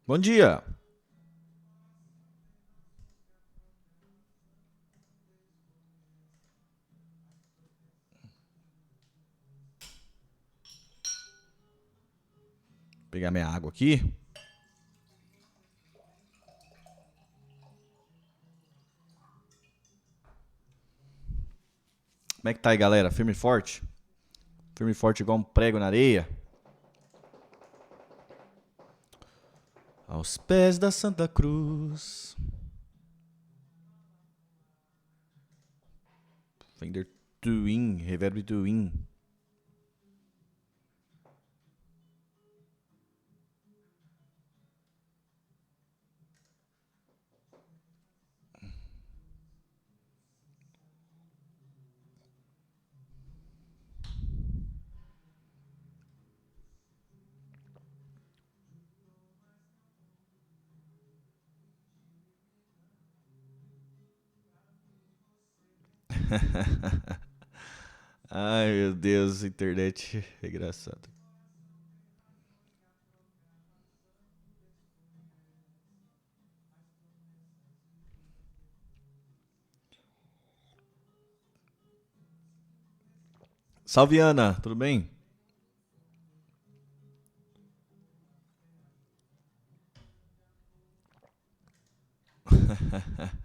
Bom dia. Vou pegar minha água aqui. Como é que tá aí, galera? Firme e forte? Firme e forte igual um prego na areia? Aos pés da Santa Cruz. Fender Twin, Reverb Twin. Ai, meu Deus, internet é engraçado. Salve, Ana, tudo bem?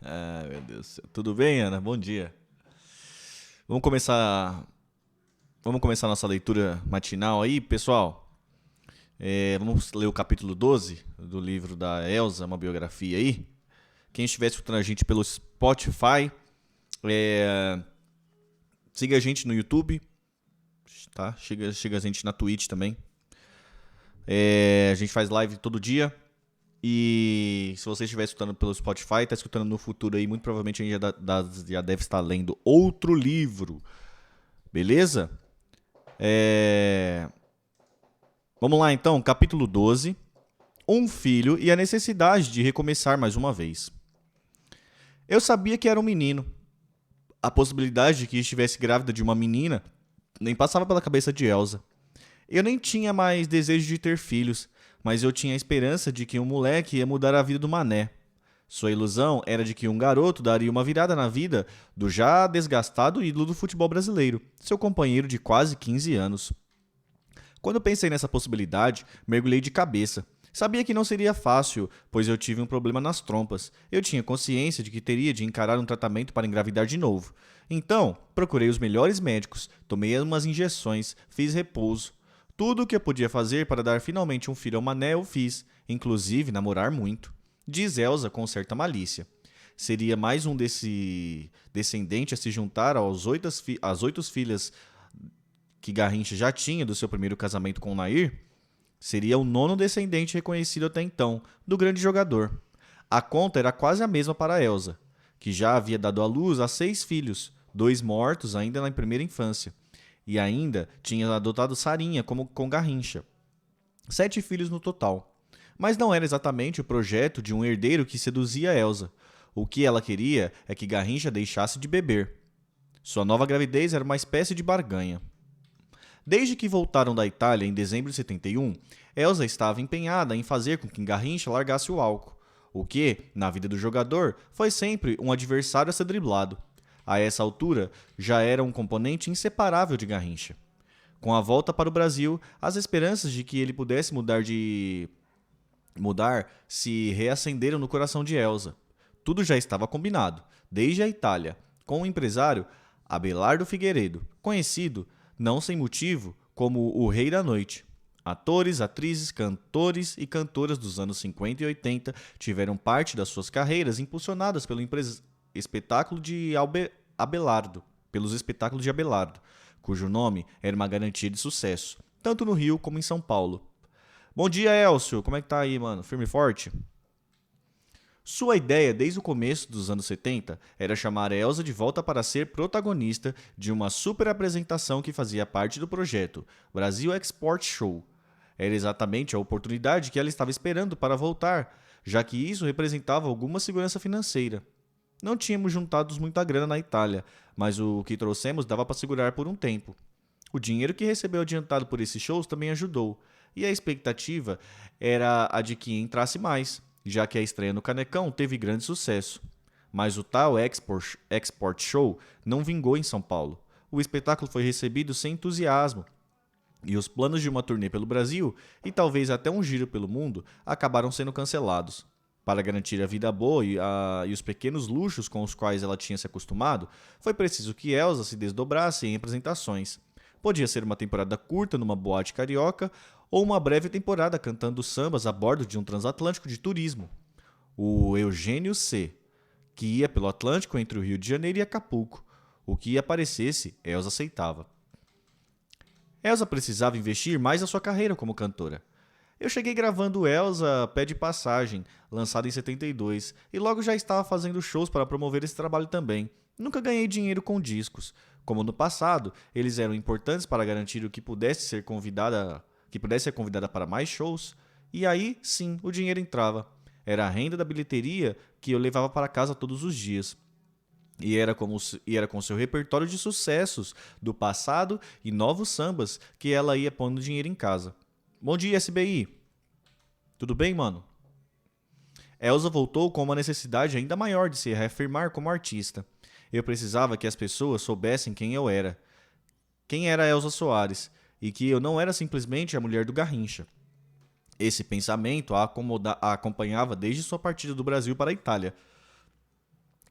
Ai, meu Deus do céu. Tudo bem, Ana? Bom dia. Vamos começar, vamos começar nossa leitura matinal aí, pessoal. Vamos ler o capítulo 12 do livro da Elsa, uma biografia aí. Quem estiver escutando a gente pelo Spotify, é, siga a gente no YouTube, tá? Chega a gente na Twitch também. A gente faz live todo dia. E se você estiver escutando pelo Spotify, está escutando no futuro aí, muito provavelmente a gente já deve estar lendo outro livro. Beleza? Vamos lá então, capítulo 12. Um filho e a necessidade de recomeçar mais uma vez. Eu sabia que era um menino. A possibilidade de que estivesse grávida de uma menina nem passava pela cabeça de Elsa. Eu nem tinha mais desejo de ter filhos, mas eu tinha a esperança de que um moleque ia mudar a vida do Mané. Sua ilusão era de que um garoto daria uma virada na vida do já desgastado ídolo do futebol brasileiro, seu companheiro de quase 15 anos. Quando pensei nessa possibilidade, mergulhei de cabeça. Sabia que não seria fácil, pois eu tive um problema nas trompas. Eu tinha consciência de que teria de encarar um tratamento para engravidar de novo. Então, procurei os melhores médicos, tomei umas injeções, fiz repouso. Tudo o que eu podia fazer para dar finalmente um filho ao Mané eu fiz, inclusive namorar muito. Diz Elsa com certa malícia. Seria mais um desse descendente a se juntar às 8 filhas que Garrincha já tinha do seu primeiro casamento com Nair? Seria o nono descendente reconhecido até então do grande jogador. A conta era quase a mesma para Elsa, que já havia dado à luz a 6 filhos, 2 mortos ainda na primeira infância, e ainda tinha adotado Sarinha como com Garrincha. 7 filhos no total. Mas não era exatamente o projeto de um herdeiro que seduzia Elsa. O que ela queria é que Garrincha deixasse de beber. Sua nova gravidez era uma espécie de barganha. Desde que voltaram da Itália em dezembro de 71, Elsa estava empenhada em fazer com que Garrincha largasse o álcool, o que, na vida do jogador, foi sempre um adversário a ser driblado. A essa altura, já era um componente inseparável de Garrincha. Com a volta para o Brasil, as esperanças de que ele pudesse mudar se reacenderam no coração de Elsa. Tudo já estava combinado, desde a Itália, com o empresário Abelardo Figueiredo, conhecido, não sem motivo, como o Rei da Noite. Atores, atrizes, cantores e cantoras dos anos 50 e 80 tiveram parte das suas carreiras impulsionadas pelo espetáculo de Abelardo, pelos espetáculos de Abelardo, cujo nome era uma garantia de sucesso, tanto no Rio como em São Paulo. Bom dia, Elcio. Como é que tá aí, mano? Firme e forte? Sua ideia, desde o começo dos anos 70, era chamar Elsa de volta para ser protagonista de uma super apresentação que fazia parte do projeto Brasil Export Show. Era exatamente a oportunidade que ela estava esperando para voltar, já que isso representava alguma segurança financeira. Não tínhamos juntado muita grana na Itália, mas o que trouxemos dava para segurar por um tempo. O dinheiro que recebeu adiantado por esses shows também ajudou. e a expectativa era a de que entrasse mais, já que a estreia no Canecão teve grande sucesso. Mas o tal Export Show não vingou em São Paulo. O espetáculo foi recebido sem entusiasmo, e os planos de uma turnê pelo Brasil, e talvez até um giro pelo mundo, acabaram sendo cancelados. Para garantir a vida boa e os pequenos luxos com os quais ela tinha se acostumado, foi preciso que Elsa se desdobrasse em apresentações. Podia ser uma temporada curta numa boate carioca ou uma breve temporada cantando sambas a bordo de um transatlântico de turismo, o Eugênio C, que ia pelo Atlântico entre o Rio de Janeiro e Acapulco. O que aparecesse, Elsa aceitava. Elsa precisava investir mais na sua carreira como cantora. Eu cheguei gravando Elsa Pé de Passagem, lançado em 72, e logo já estava fazendo shows para promover esse trabalho também. Nunca ganhei dinheiro com discos. Como no passado, eles eram importantes para garantir que pudesse ser convidada para mais shows, e aí, sim, o dinheiro entrava. Era a renda da bilheteria que eu levava para casa todos os dias. E era com seu repertório de sucessos do passado e novos sambas que ela ia pondo dinheiro em casa. Bom dia, SBI. Tudo bem, mano? Elsa voltou com uma necessidade ainda maior de se reafirmar como artista. Eu precisava que as pessoas soubessem quem eu era. Quem era Elsa Soares. E que eu não era simplesmente a mulher do Garrincha. Esse pensamento a acompanhava desde sua partida do Brasil para a Itália.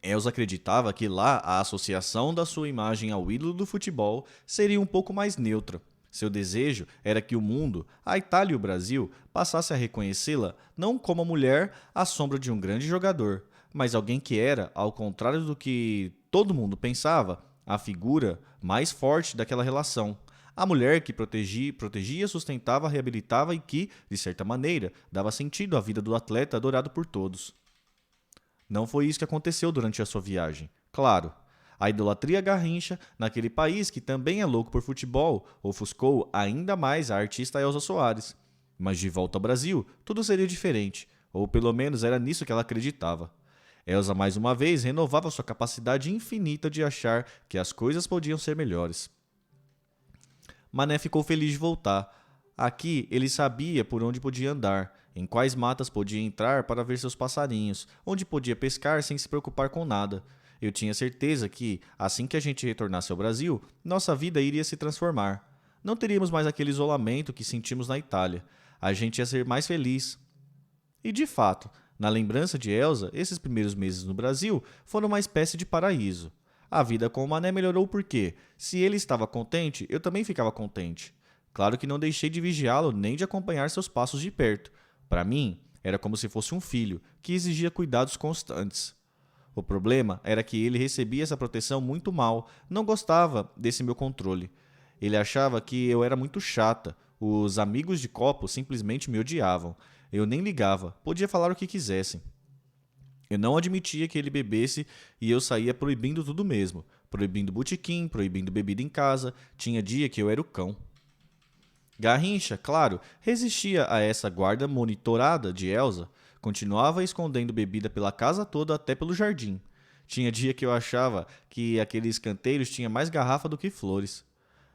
Elsa acreditava que lá a associação da sua imagem ao ídolo do futebol seria um pouco mais neutra. Seu desejo era que o mundo, a Itália e o Brasil, passasse a reconhecê-la não como a mulher à sombra de um grande jogador, mas alguém que era, ao contrário do que todo mundo pensava, a figura mais forte daquela relação. A mulher que protegia, sustentava, reabilitava e que, de certa maneira, dava sentido à vida do atleta adorado por todos. Não foi isso que aconteceu durante a sua viagem. Claro, a idolatria Garrincha, naquele país que também é louco por futebol, ofuscou ainda mais a artista Elsa Soares. Mas de volta ao Brasil, tudo seria diferente, ou pelo menos era nisso que ela acreditava. Elsa mais uma vez renovava sua capacidade infinita de achar que as coisas podiam ser melhores. Mané ficou feliz de voltar. Aqui ele sabia por onde podia andar, em quais matas podia entrar para ver seus passarinhos, onde podia pescar sem se preocupar com nada. Eu tinha certeza que, assim que a gente retornasse ao Brasil, nossa vida iria se transformar. Não teríamos mais aquele isolamento que sentimos na Itália. A gente ia ser mais feliz. E de fato, na lembrança de Elsa, esses primeiros meses no Brasil foram uma espécie de paraíso. A vida com o Mané melhorou porque, se ele estava contente, eu também ficava contente. Claro que não deixei de vigiá-lo nem de acompanhar seus passos de perto. Para mim, era como se fosse um filho, que exigia cuidados constantes. O problema era que ele recebia essa proteção muito mal, não gostava desse meu controle. Ele achava que eu era muito chata, os amigos de copo simplesmente me odiavam. Eu nem ligava, podia falar o que quisessem. Eu não admitia que ele bebesse e eu saía proibindo tudo mesmo. Proibindo botequim, proibindo bebida em casa, tinha dia que eu era o cão. Garrincha, claro, resistia a essa guarda monitorada de Elsa. Continuava escondendo bebida pela casa toda até pelo jardim. Tinha dia que eu achava que aqueles canteiros tinham mais garrafa do que flores.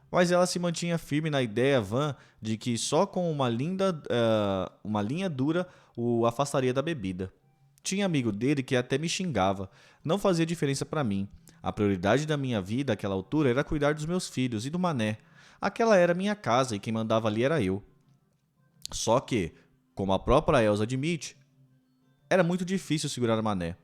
Mas ela se mantinha firme na ideia vã de que só com uma linha dura o afastaria da bebida. Tinha amigo dele que até me xingava. Não fazia diferença para mim. A prioridade da minha vida àquela altura era cuidar dos meus filhos e do Mané. Aquela era minha casa e quem mandava ali era eu. Só que, como a própria Elsa admite, era muito difícil segurar Mané.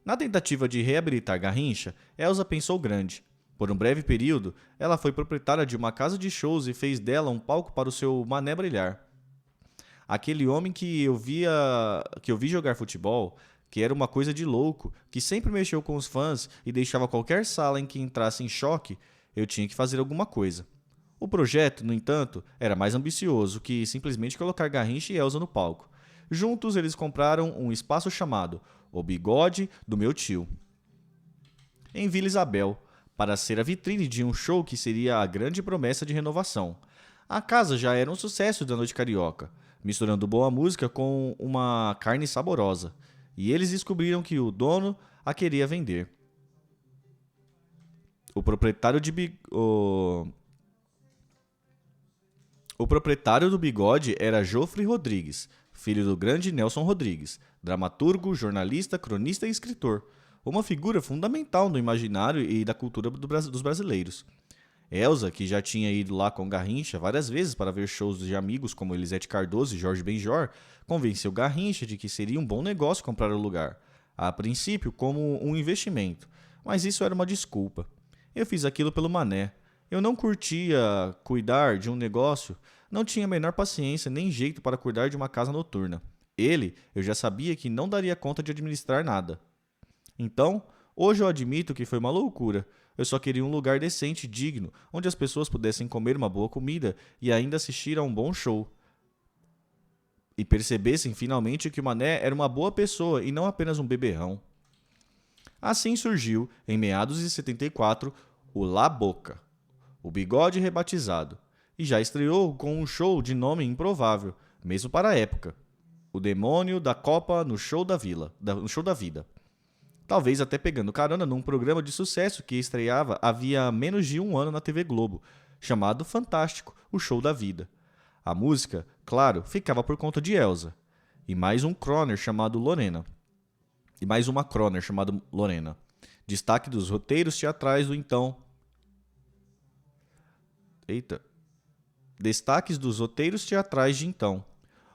Na tentativa de reabilitar Garrincha, Elsa pensou grande. Por um breve período, ela foi proprietária de uma casa de shows e fez dela um palco para o seu Mané brilhar. Aquele homem que eu vi jogar futebol, que era uma coisa de louco, que sempre mexeu com os fãs e deixava qualquer sala em que entrasse em choque, eu tinha que fazer alguma coisa. O projeto, no entanto, era mais ambicioso que simplesmente colocar Garrincha e Elsa no palco. Juntos, eles compraram um espaço chamado O Bigode do Meu Tio, em Vila Isabel, para ser a vitrine de um show que seria a grande promessa de renovação. A casa já era um sucesso da noite carioca, misturando boa música com uma carne saborosa, e eles descobriram que o dono a queria vender. O proprietário O proprietário do Bigode era Jofre Rodrigues, filho do grande Nelson Rodrigues, dramaturgo, jornalista, cronista e escritor, uma figura fundamental no imaginário e da cultura dos brasileiros. Elsa, que já tinha ido lá com Garrincha várias vezes para ver shows de amigos como Elisete Cardoso e Jorge Benjor, convenceu Garrincha de que seria um bom negócio comprar o lugar, a princípio como um investimento, mas isso era uma desculpa. Eu fiz aquilo pelo Mané. Eu não curtia cuidar de um negócio, não tinha a menor paciência nem jeito para cuidar de uma casa noturna. Ele, eu já sabia que não daria conta de administrar nada. Então, hoje eu admito que foi uma loucura. Eu só queria um lugar decente e digno, onde as pessoas pudessem comer uma boa comida e ainda assistir a um bom show. E percebessem finalmente que o Mané era uma boa pessoa e não apenas um beberrão. Assim surgiu, em meados de 74, o La Boca, o Bigode rebatizado, e já estreou com um show de nome improvável, mesmo para a época. O Demônio da Copa no Show da Vida. Talvez até pegando carona num programa de sucesso que estreava havia menos de um ano na TV Globo, chamado Fantástico, o Show da Vida. A música, claro, ficava por conta de Elsa, e mais uma croner chamado Lorena. Destaque dos roteiros teatrais do então... Destaques dos roteiros teatrais de então.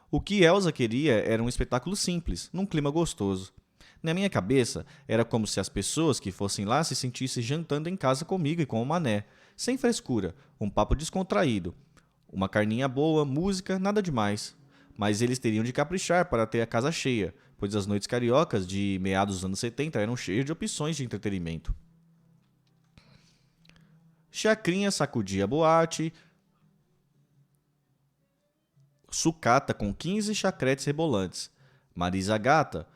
O que Elsa queria era um espetáculo simples, num clima gostoso. Na minha cabeça, era como se as pessoas que fossem lá se sentissem jantando em casa comigo e com o Mané, sem frescura, um papo descontraído. Uma carninha boa, música, nada demais. Mas eles teriam de caprichar para ter a casa cheia, pois as noites cariocas de meados dos anos 70 eram cheias de opções de entretenimento. Chacrinha sacudia a boate, sucata com 15 chacretes rebolantes. Marisa Gata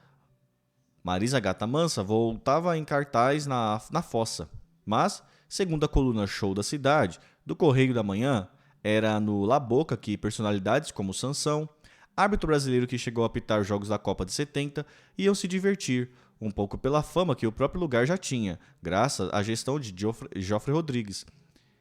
Mansa voltava em cartaz na fossa, mas, segundo a coluna Show da Cidade, do Correio da Manhã, era no La Boca que personalidades como Sansão, árbitro brasileiro que chegou a apitar os Jogos da Copa de 70, iam se divertir, um pouco pela fama que o próprio lugar já tinha, graças à gestão de Jofre Rodrigues,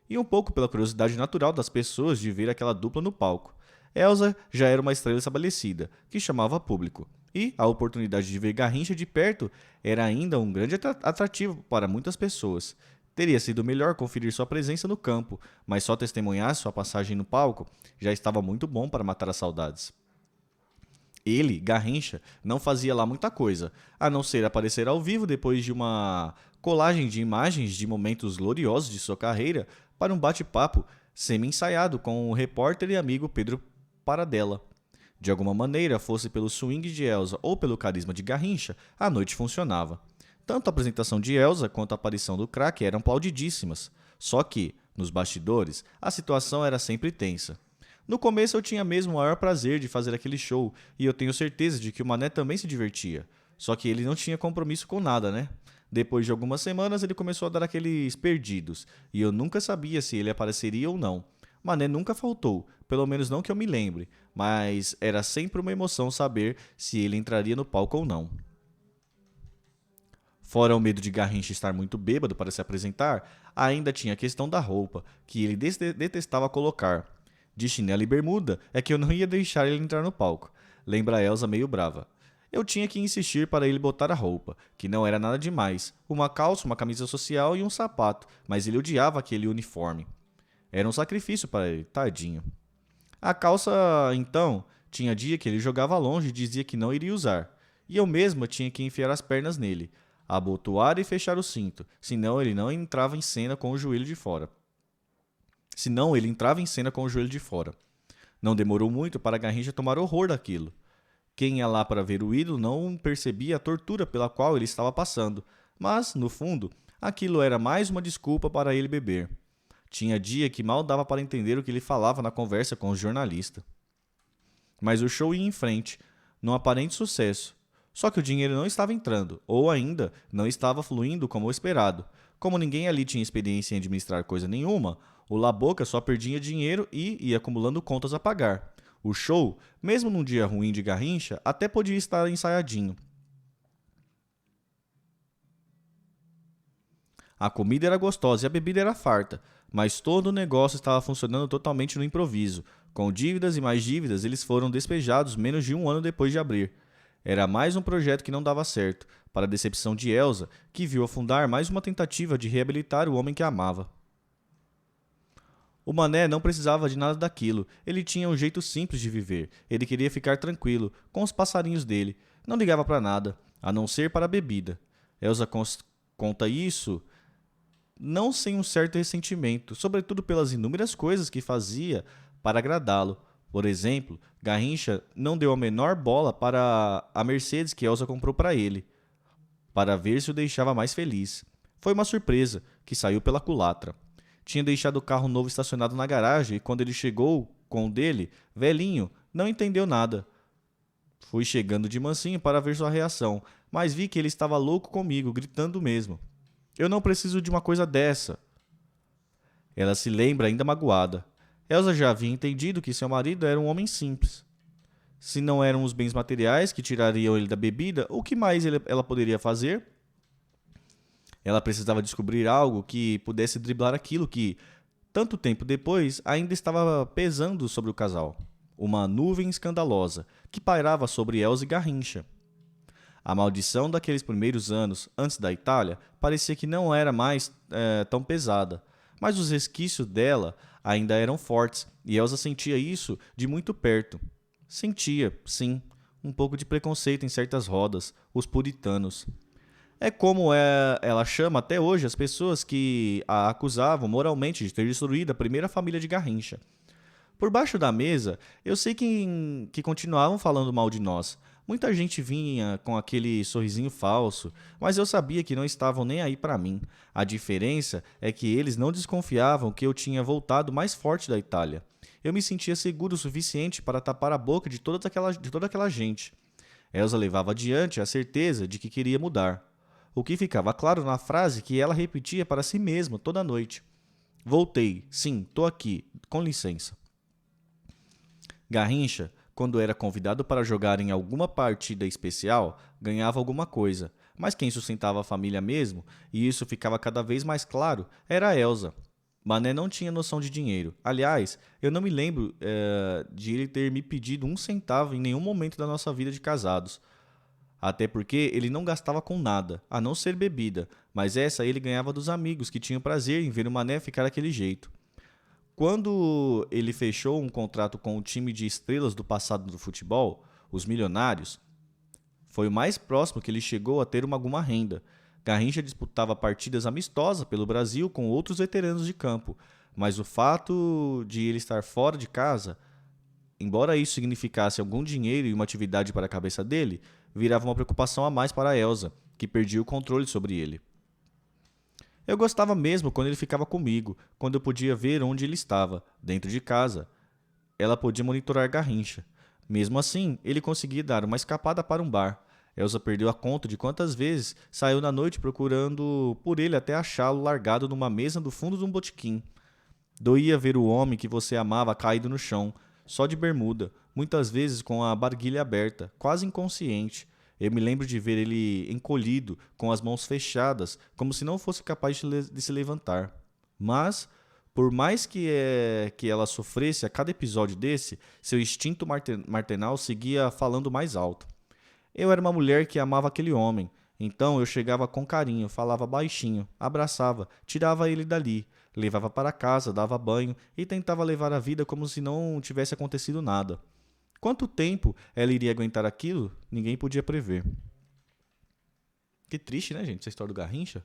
e um pouco pela curiosidade natural das pessoas de ver aquela dupla no palco. Elsa já era uma estrela estabelecida, que chamava público, e a oportunidade de ver Garrincha de perto era ainda um grande atrativo para muitas pessoas. Teria sido melhor conferir sua presença no campo, mas só testemunhar sua passagem no palco já estava muito bom para matar as saudades. Ele, Garrincha, não fazia lá muita coisa, a não ser aparecer ao vivo depois de uma colagem de imagens de momentos gloriosos de sua carreira para um bate-papo semi-ensaiado com o repórter e amigo Pedro Paradella. De alguma maneira, fosse pelo swing de Elsa ou pelo carisma de Garrincha, a noite funcionava. Tanto a apresentação de Elsa quanto a aparição do craque eram aplaudidíssimas. Só que, nos bastidores, a situação era sempre tensa. No começo eu tinha mesmo o maior prazer de fazer aquele show, e eu tenho certeza de que o Mané também se divertia. Só que ele não tinha compromisso com nada, né? Depois de algumas semanas ele começou a dar aqueles perdidos, e eu nunca sabia se ele apareceria ou não. Mané nunca faltou, pelo menos não que eu me lembre, mas era sempre uma emoção saber se ele entraria no palco ou não. Fora o medo de Garrincha estar muito bêbado para se apresentar, ainda tinha a questão da roupa, que ele detestava colocar. De chinelo e bermuda é que eu não ia deixar ele entrar no palco. Lembra a Elsa meio brava. Eu tinha que insistir para ele botar a roupa, que não era nada demais. Uma calça, uma camisa social e um sapato, mas ele odiava aquele uniforme. Era um sacrifício para ele, tadinho. A calça, então, tinha dia que ele jogava longe e dizia que não iria usar. E eu mesma tinha que enfiar as pernas nele, abotoar e fechar o cinto, senão ele entrava em cena com o joelho de fora. Não demorou muito para Garrincha tomar horror daquilo. Quem ia lá para ver o ídolo não percebia a tortura pela qual ele estava passando, mas, no fundo, aquilo era mais uma desculpa para ele beber. Tinha dia que mal dava para entender o que ele falava na conversa com o jornalista. Mas o show ia em frente, num aparente sucesso. Só que o dinheiro não estava entrando, ou ainda não estava fluindo como esperado. Como ninguém ali tinha experiência em administrar coisa nenhuma, o La Boca só perdia dinheiro e ia acumulando contas a pagar. O show, mesmo num dia ruim de Garrincha, até podia estar ensaiadinho. A comida era gostosa e a bebida era farta, mas todo o negócio estava funcionando totalmente no improviso, Com dívidas e mais dívidas, eles foram despejados menos de um ano depois de abrir. Era mais um projeto que não dava certo, para a decepção de Elsa, que viu afundar mais uma tentativa de reabilitar o homem que amava. O Mané não precisava de nada daquilo. Ele tinha um jeito simples de viver. Ele queria ficar tranquilo, com os passarinhos dele. Não ligava para nada, a não ser para a bebida. Elsa conta isso não sem um certo ressentimento, sobretudo pelas inúmeras coisas que fazia para agradá-lo. Por exemplo, Garrincha não deu a menor bola para a Mercedes que Elsa comprou para ele, para ver se o deixava mais feliz. Foi uma surpresa, que saiu pela culatra. Tinha deixado o carro novo estacionado na garagem e quando ele chegou com o dele, velhinho, não entendeu nada. Fui chegando de mansinho para ver sua reação, mas vi que ele estava louco comigo, gritando mesmo. Eu não preciso de uma coisa dessa. Ela se lembra ainda magoada. Elsa já havia entendido que seu marido era um homem simples. Se não eram os bens materiais que tirariam ele da bebida, o que mais ela poderia fazer? Ela precisava descobrir algo que pudesse driblar aquilo que, tanto tempo depois, ainda estava pesando sobre o casal. Uma nuvem escandalosa que pairava sobre Elsa e Garrincha. A maldição daqueles primeiros anos, antes da Itália, parecia que não era mais tão pesada, mas os resquícios dela ainda eram fortes e Elsa sentia isso de muito perto. Sentia, sim, um pouco de preconceito em certas rodas, os puritanos. É como ela chama até hoje as pessoas que a acusavam moralmente de ter destruído a primeira família de Garrincha. Por baixo da mesa, eu sei que continuavam falando mal de nós. Muita gente vinha com aquele sorrisinho falso, mas eu sabia que não estavam nem aí para mim. A diferença é que eles não desconfiavam que eu tinha voltado mais forte da Itália. Eu me sentia seguro o suficiente para tapar a boca de toda aquela gente. Elsa levava adiante a certeza de que queria mudar. O que ficava claro na frase que ela repetia para si mesma toda noite. Voltei, sim, tô aqui, com licença. Garrincha, quando era convidado para jogar em alguma partida especial, ganhava alguma coisa. Mas quem sustentava a família mesmo, e isso ficava cada vez mais claro, era a Elsa. Mané não tinha noção de dinheiro. Aliás, eu não me lembro de ele ter me pedido um centavo em nenhum momento da nossa vida de casados. Até porque ele não gastava com nada, a não ser bebida, mas essa ele ganhava dos amigos que tinham prazer em ver o Mané ficar daquele jeito. Quando ele fechou um contrato com o time de estrelas do passado do futebol, os Milionários, foi o mais próximo que ele chegou a ter alguma renda. Garrincha disputava partidas amistosas pelo Brasil com outros veteranos de campo, mas o fato de ele estar fora de casa, embora isso significasse algum dinheiro e uma atividade para a cabeça dele, virava uma preocupação a mais para Elsa, que perdia o controle sobre ele. Eu gostava mesmo quando ele ficava comigo, quando eu podia ver onde ele estava, dentro de casa. Ela podia monitorar Garrincha. Mesmo assim, ele conseguia dar uma escapada para um bar. Elsa perdeu a conta de quantas vezes saiu na noite procurando por ele até achá-lo largado numa mesa do fundo de um botequim. Doía ver o homem que você amava caído no chão, só de bermuda, muitas vezes com a barguilha aberta, quase inconsciente. Eu me lembro de ver ele encolhido, com as mãos fechadas, como se não fosse capaz de se levantar. Mas, por mais que ela sofresse a cada episódio desse, seu instinto maternal seguia falando mais alto. Eu era uma mulher que amava aquele homem, então eu chegava com carinho, falava baixinho, abraçava, tirava ele dali, levava para casa, dava banho e tentava levar a vida como se não tivesse acontecido nada. Quanto tempo ela iria aguentar aquilo, ninguém podia prever. Que triste, né, gente, essa história do Garrincha?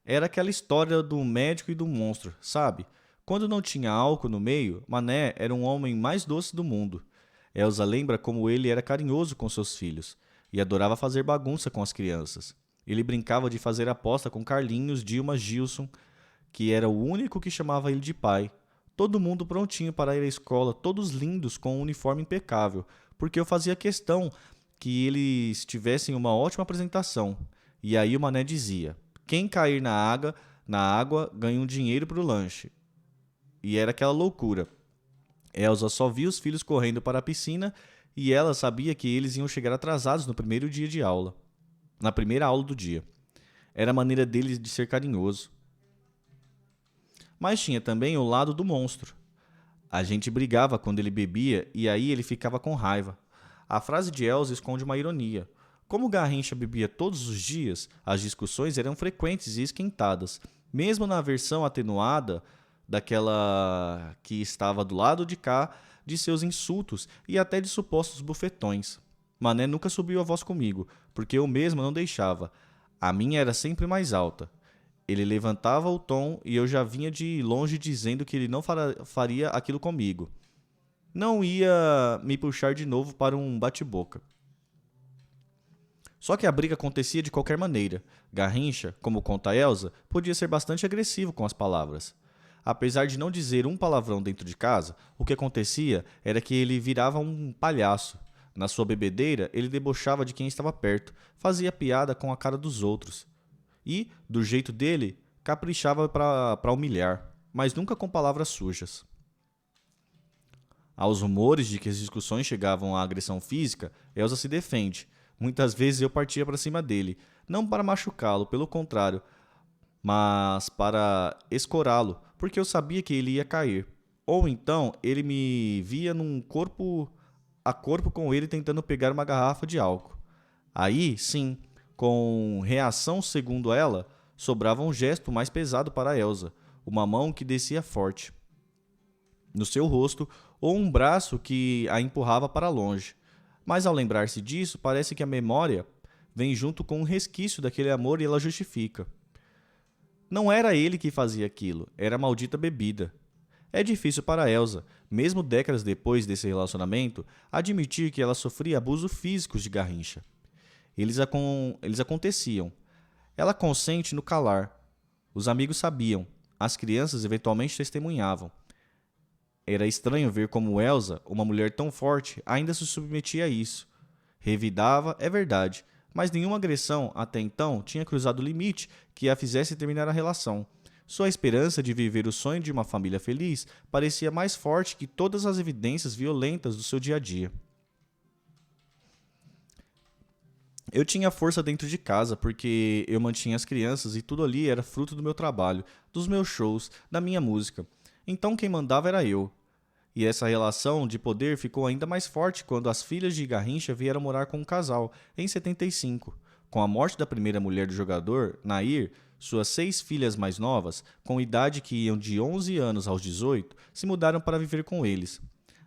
Era aquela história do médico e do monstro, sabe? Quando não tinha álcool no meio, Mané era um homem mais doce do mundo. Elsa lembra como ele era carinhoso com seus filhos e adorava fazer bagunça com as crianças. Ele brincava de fazer aposta com Carlinhos, Dilma, Gilson, que era o único que chamava ele de pai. Todo mundo prontinho para ir à escola, todos lindos, com um uniforme impecável, porque eu fazia questão que eles tivessem uma ótima apresentação. E aí o Mané dizia, quem cair na água ganha um dinheiro para o lanche. E era aquela loucura. Elsa só via os filhos correndo para a piscina e ela sabia que eles iam chegar atrasados no primeiro dia de aula. Na primeira aula do dia. Era a maneira deles de ser carinhoso. Mas tinha também o lado do monstro. A gente brigava quando ele bebia e aí ele ficava com raiva. A frase de Elsa esconde uma ironia. Como Garrincha bebia todos os dias, as discussões eram frequentes e esquentadas, mesmo na versão atenuada daquela que estava do lado de cá de seus insultos e até de supostos bufetões. Mané nunca subiu a voz comigo, porque eu mesmo não deixava. A minha era sempre mais alta. Ele levantava o tom e eu já vinha de longe dizendo que ele não faria aquilo comigo. Não ia me puxar de novo para um bate-boca. Só que a briga acontecia de qualquer maneira. Garrincha, como conta Elsa, podia ser bastante agressivo com as palavras. Apesar de não dizer um palavrão dentro de casa, o que acontecia era que ele virava um palhaço. Na sua bebedeira, ele debochava de quem estava perto, fazia piada com a cara dos outros. E, do jeito dele, caprichava para humilhar, mas nunca com palavras sujas. Aos rumores de que as discussões chegavam à agressão física, Elsa se defende. Muitas vezes eu partia para cima dele, não para machucá-lo, pelo contrário, mas para escorá-lo, porque eu sabia que ele ia cair. Ou então ele me via num corpo a corpo com ele tentando pegar uma garrafa de álcool. Aí, sim, com reação segundo ela, sobrava um gesto mais pesado para Elsa, uma mão que descia forte no seu rosto ou um braço que a empurrava para longe. Mas ao lembrar-se disso, parece que a memória vem junto com um resquício daquele amor e ela justifica. Não era ele que fazia aquilo, era a maldita bebida. É difícil para Elsa, mesmo décadas depois desse relacionamento, admitir que ela sofria abusos físicos de Garrincha. Eles aconteciam. Ela consente no calar. Os amigos sabiam. As crianças eventualmente testemunhavam. Era estranho ver como Elsa, uma mulher tão forte, ainda se submetia a isso. Revidava, é verdade, mas nenhuma agressão, até então, tinha cruzado o limite que a fizesse terminar a relação. Sua esperança de viver o sonho de uma família feliz parecia mais forte que todas as evidências violentas do seu dia a dia. Eu tinha força dentro de casa porque eu mantinha as crianças e tudo ali era fruto do meu trabalho, dos meus shows, da minha música. Então quem mandava era eu. E essa relação de poder ficou ainda mais forte quando as filhas de Garrincha vieram morar com um casal, em 75. Com a morte da primeira mulher do jogador, Nair, suas 6 filhas mais novas, com idade que iam de 11 anos aos 18, se mudaram para viver com eles.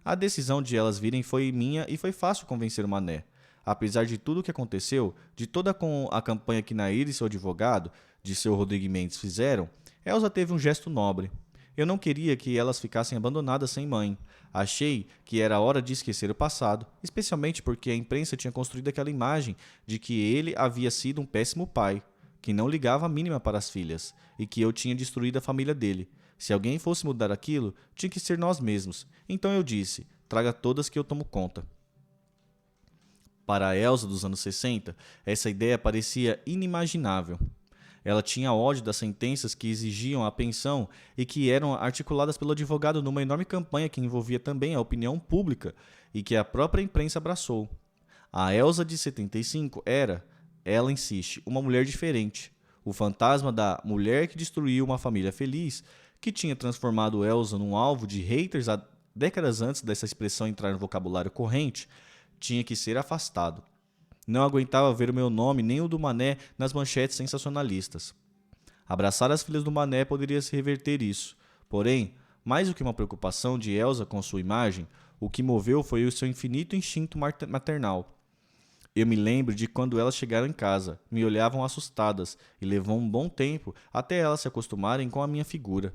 A decisão de elas virem foi minha e foi fácil convencer o Mané. Apesar de tudo o que aconteceu, de toda a campanha que Nair e seu advogado, de seu Rodrigo Mendes, fizeram, Elsa teve um gesto nobre. Eu não queria que elas ficassem abandonadas sem mãe. Achei que era hora de esquecer o passado, especialmente porque a imprensa tinha construído aquela imagem de que ele havia sido um péssimo pai, que não ligava a mínima para as filhas, e que eu tinha destruído a família dele. Se alguém fosse mudar aquilo, tinha que ser nós mesmos. Então eu disse, traga todas que eu tomo conta. Para a Elsa dos anos 60, essa ideia parecia inimaginável. Ela tinha ódio das sentenças que exigiam a pensão e que eram articuladas pelo advogado numa enorme campanha que envolvia também a opinião pública e que a própria imprensa abraçou. A Elsa de 75 era, ela insiste, uma mulher diferente. O fantasma da mulher que destruiu uma família feliz, que tinha transformado Elsa num alvo de haters há décadas antes dessa expressão entrar no vocabulário corrente, tinha que ser afastado. Não aguentava ver o meu nome nem o do Mané nas manchetes sensacionalistas. Abraçar as filhas do Mané poderia se reverter isso. Porém, mais do que uma preocupação de Elsa com sua imagem, o que moveu foi o seu infinito instinto maternal. Eu me lembro de quando elas chegaram em casa, me olhavam assustadas, e levou um bom tempo até elas se acostumarem com a minha figura.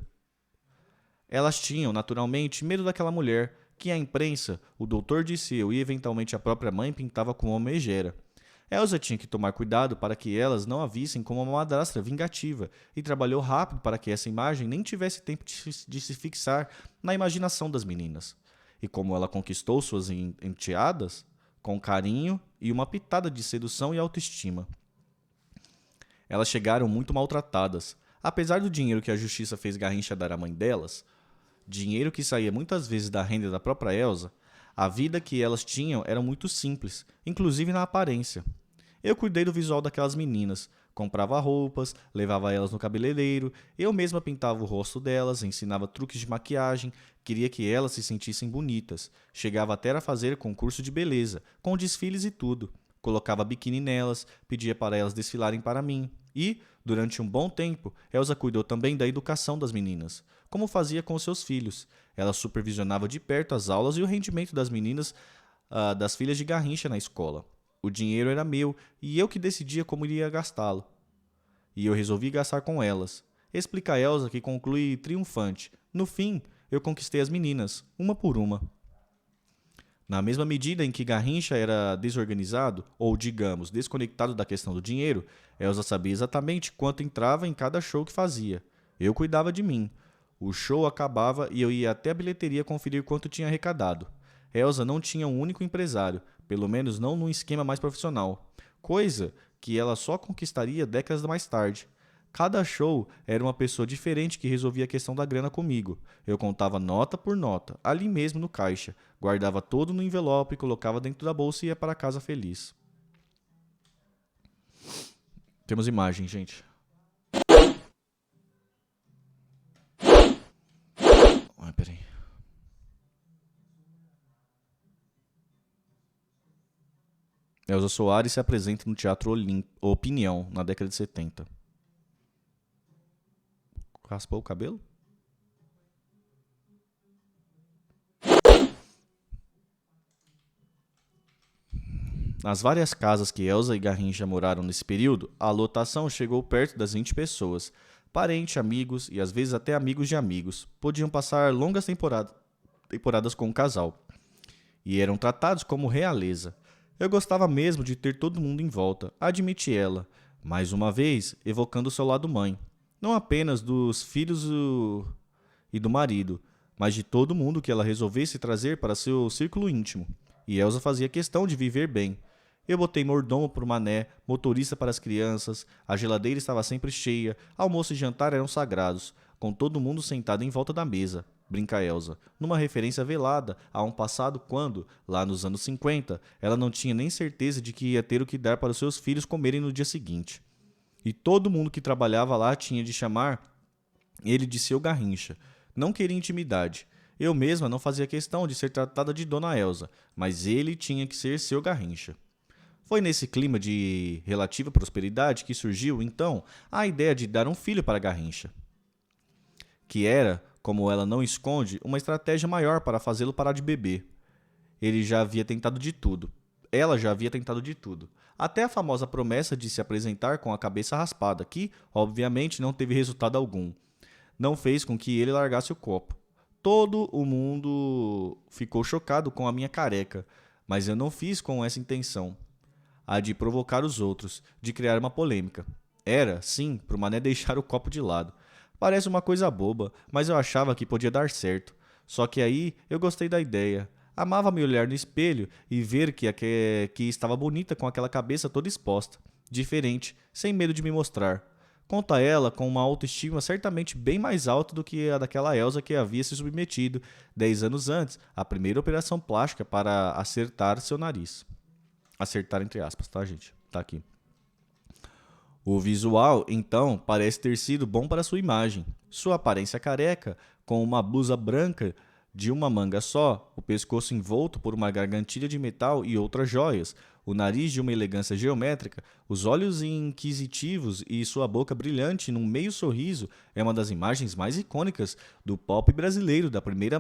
Elas tinham, naturalmente, medo daquela mulher, que a imprensa, o doutor Disseu e eventualmente a própria mãe pintava como uma megera. Elsa tinha que tomar cuidado para que elas não a vissem como uma madrasta vingativa e trabalhou rápido para que essa imagem nem tivesse tempo de se fixar na imaginação das meninas. E como ela conquistou suas enteadas, com carinho e uma pitada de sedução e autoestima. Elas chegaram muito maltratadas. Apesar do dinheiro que a justiça fez Garrincha dar à mãe delas, dinheiro que saía muitas vezes da renda da própria Elsa, a vida que elas tinham era muito simples, inclusive na aparência. Eu cuidei do visual daquelas meninas, Comprava roupas, levava elas no cabeleireiro, eu mesma pintava o rosto delas, ensinava truques de maquiagem, queria que elas se sentissem bonitas. Chegava até a fazer concurso de beleza, com desfiles e tudo. Colocava biquíni nelas, pedia para elas desfilarem para mim. E, durante um bom tempo, Elsa cuidou também da educação das meninas, como fazia com seus filhos. Ela supervisionava de perto as aulas e o rendimento das meninas, das filhas de Garrincha na escola. O dinheiro era meu e eu que decidia como iria gastá-lo. E eu resolvi gastar com elas. Explica a Elsa, que conclui triunfante. No fim, eu conquistei as meninas, uma por uma. Na mesma medida em que Garrincha era desorganizado, ou digamos, desconectado da questão do dinheiro, Elsa sabia exatamente quanto entrava em cada show que fazia. Eu cuidava de mim. O show acabava e eu ia até a bilheteria conferir quanto tinha arrecadado. Elsa não tinha um único empresário, pelo menos não num esquema mais profissional, coisa que ela só conquistaria décadas mais tarde. Cada show era uma pessoa diferente que resolvia a questão da grana comigo. Eu contava nota por nota, ali mesmo no caixa, guardava todo no envelope, colocava dentro da bolsa e ia para casa feliz. Temos imagem, gente. Ai, peraí. Elza Soares se apresenta no Teatro Opinião, na década de 70. Raspou o cabelo? Nas várias casas que Elsa e Garrincha moraram nesse período, a lotação chegou perto das 20 pessoas. Parentes, amigos e às vezes até amigos de amigos podiam passar longas temporadas com o casal. E eram tratados como realeza. Eu gostava mesmo de ter todo mundo em volta, admite ela, mais uma vez evocando seu lado mãe. Não apenas dos filhos e do marido, mas de todo mundo que ela resolvesse trazer para seu círculo íntimo. E Elsa fazia questão de viver bem. Eu botei mordomo para o mané, motorista para as crianças, a geladeira estava sempre cheia, almoço e jantar eram sagrados, com todo mundo sentado em volta da mesa, brinca Elsa, numa referência velada a um passado quando, lá nos anos 50, ela não tinha nem certeza de que ia ter o que dar para os seus filhos comerem no dia seguinte. E todo mundo que trabalhava lá tinha de chamar ele de seu Garrincha. Não queria intimidade. Eu mesma não fazia questão de ser tratada de Dona Elsa, mas ele tinha que ser seu Garrincha. Foi nesse clima de relativa prosperidade que surgiu, então, a ideia de dar um filho para Garrincha, que era, como ela não esconde, uma estratégia maior para fazê-lo parar de beber. Ele já havia tentado de tudo. Ela já havia tentado de tudo. Até a famosa promessa de se apresentar com a cabeça raspada, que, obviamente, não teve resultado algum. Não fez com que ele largasse o copo. Todo o mundo ficou chocado com a minha careca, mas eu não fiz com essa intenção. A de provocar os outros, de criar uma polêmica. Era, sim, pro mané deixar o copo de lado. Parece uma coisa boba, mas eu achava que podia dar certo. Só que aí eu gostei da ideia. Amava me olhar no espelho e ver que estava bonita com aquela cabeça toda exposta. Diferente, sem medo de me mostrar. Conta ela com uma autoestima certamente bem mais alta do que a daquela Elsa que havia se submetido, 10 anos antes, à primeira operação plástica para acertar seu nariz. Acertar entre aspas, tá, gente? Tá aqui. O visual, então, parece ter sido bom para sua imagem. Sua aparência careca, com uma blusa branca de uma manga só, o pescoço envolto por uma gargantilha de metal e outras joias, o nariz de uma elegância geométrica, os olhos inquisitivos e sua boca brilhante num meio sorriso é uma das imagens mais icônicas do pop brasileiro da primeira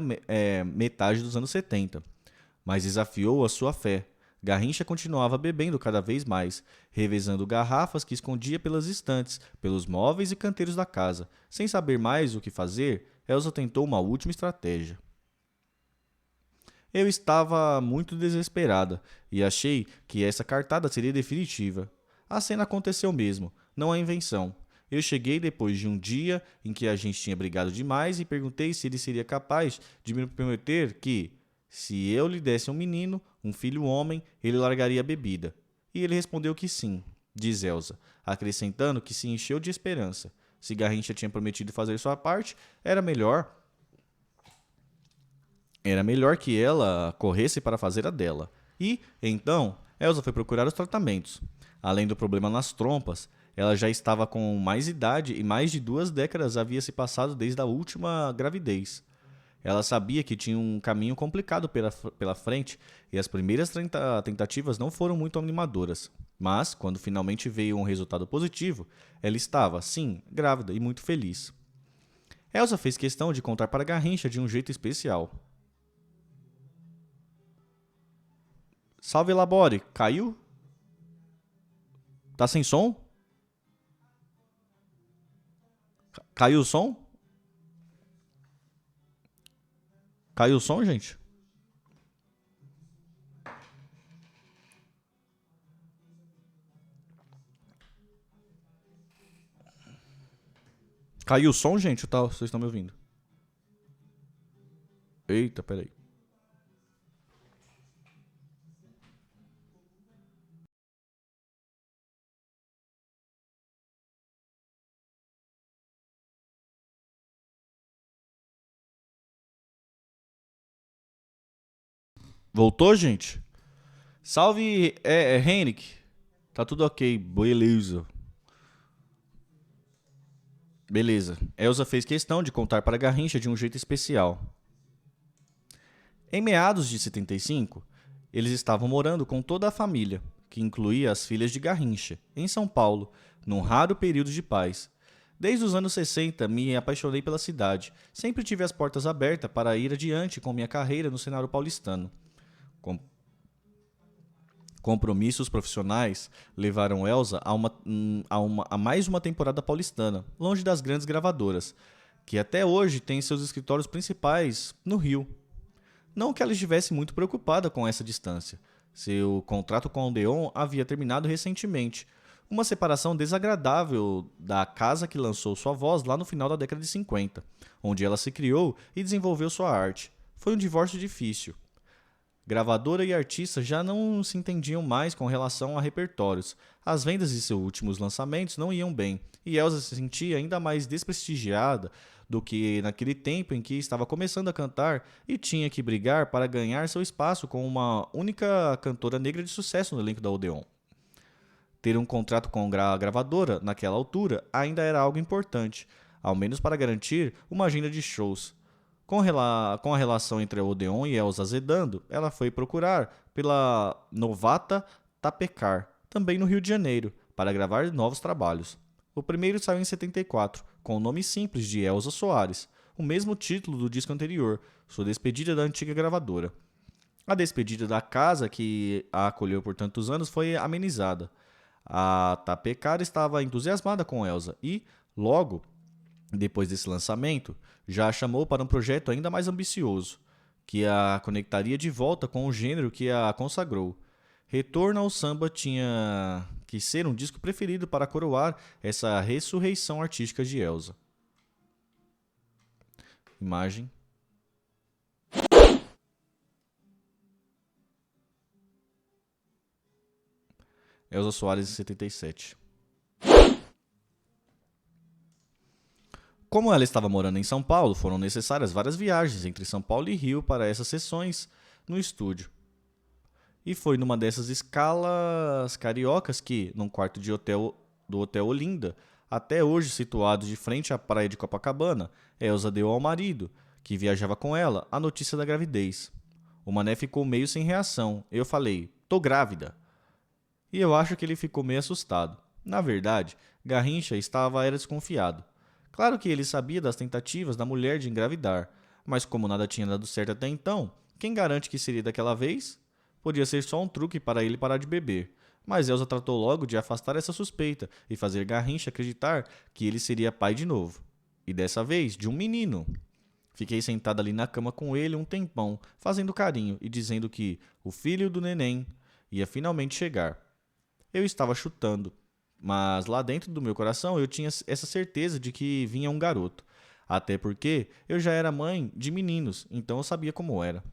metade dos anos 70. Mas desafiou a sua fé. Garrincha continuava bebendo cada vez mais, revezando garrafas que escondia pelas estantes, pelos móveis e canteiros da casa. Sem saber mais o que fazer, Elsa tentou uma última estratégia. Eu estava muito desesperada e achei que essa cartada seria definitiva. A cena aconteceu mesmo, não a invenção. Eu cheguei depois de um dia em que a gente tinha brigado demais e perguntei se ele seria capaz de me prometer que, se eu lhe desse um menino, um filho homem, ele largaria a bebida. E ele respondeu que sim, diz Elsa, acrescentando que se encheu de esperança. Se Garrincha tinha prometido fazer sua parte, era melhor que ela corresse para fazer a dela. E, então, Elsa foi procurar os tratamentos. Além do problema nas trompas, Ela já estava com mais idade e mais de 2 décadas havia se passado desde a última gravidez. Ela sabia que tinha um caminho complicado pela frente e as primeiras tentativas não foram muito animadoras. Mas, quando finalmente veio um resultado positivo, ela estava, sim, grávida e muito feliz. Elsa fez questão de contar para Garrincha de um jeito especial. Salve Labore, caiu? Tá sem som? Caiu o som? Caiu o som, gente? Caiu o som, gente? Ou vocês estão me ouvindo? Eita, peraí. Voltou, gente? Salve, Henrique. Tá tudo ok, beleza. Beleza. Elsa fez questão de contar para Garrincha de um jeito especial. Em meados de 75, eles estavam morando com toda a família, que incluía as filhas de Garrincha, em São Paulo, num raro período de paz. Desde os anos 60, me apaixonei pela cidade. Sempre tive as portas abertas para ir adiante com minha carreira no cenário paulistano. Com compromissos profissionais levaram Elsa a mais uma temporada paulistana, longe das grandes gravadoras, que até hoje têm seus escritórios principais no Rio. Não que ela estivesse muito preocupada com essa distância. Seu contrato com a Odeon havia terminado recentemente. Uma separação desagradável da casa que lançou sua voz lá no final da década de 50, onde ela se criou e desenvolveu sua arte. Foi um divórcio difícil. Gravadora e artista já não se entendiam mais com relação a repertórios. As vendas de seus últimos lançamentos não iam bem, e Elsa se sentia ainda mais desprestigiada do que naquele tempo em que estava começando a cantar e tinha que brigar para ganhar seu espaço como uma única cantora negra de sucesso no elenco da Odeon. Ter um contrato com a gravadora, naquela altura, ainda era algo importante, ao menos para garantir uma agenda de shows. Com a relação entre a Odeon e Elsa azedando, ela foi procurar pela novata Tapecar, também no Rio de Janeiro, para gravar novos trabalhos. O primeiro saiu em 74, com o nome simples de Elsa Soares, o mesmo título do disco anterior, sua despedida da antiga gravadora. A despedida da casa que a acolheu por tantos anos foi amenizada. A Tapecar estava entusiasmada com Elsa e, logo depois desse lançamento, já a chamou para um projeto ainda mais ambicioso, que a conectaria de volta com o gênero que a consagrou. Retorno ao Samba tinha que ser um disco preferido para coroar essa ressurreição artística de Elsa. Imagem. Elsa Soares em 77. Como ela estava morando em São Paulo, foram necessárias várias viagens entre São Paulo e Rio para essas sessões no estúdio. E foi numa dessas escalas cariocas que, num quarto de hotel do Hotel Olinda, até hoje situado de frente à praia de Copacabana, Elsa deu ao marido, que viajava com ela, a notícia da gravidez. O mané ficou meio sem reação. Eu falei, tô grávida. E eu acho que ele ficou meio assustado. Na verdade, Garrincha era desconfiado. Claro que ele sabia das tentativas da mulher de engravidar, mas como nada tinha dado certo até então, quem garante que seria daquela vez? Podia ser só um truque para ele parar de beber. Mas Elsa tratou logo de afastar essa suspeita e fazer Garrincha acreditar que ele seria pai de novo. E dessa vez, de um menino. Fiquei sentada ali na cama com ele um tempão, fazendo carinho e dizendo que o filho do neném ia finalmente chegar. Eu estava chutando, mas lá dentro do meu coração eu tinha essa certeza de que vinha um garoto. Até porque eu já era mãe de meninos, então eu sabia como era.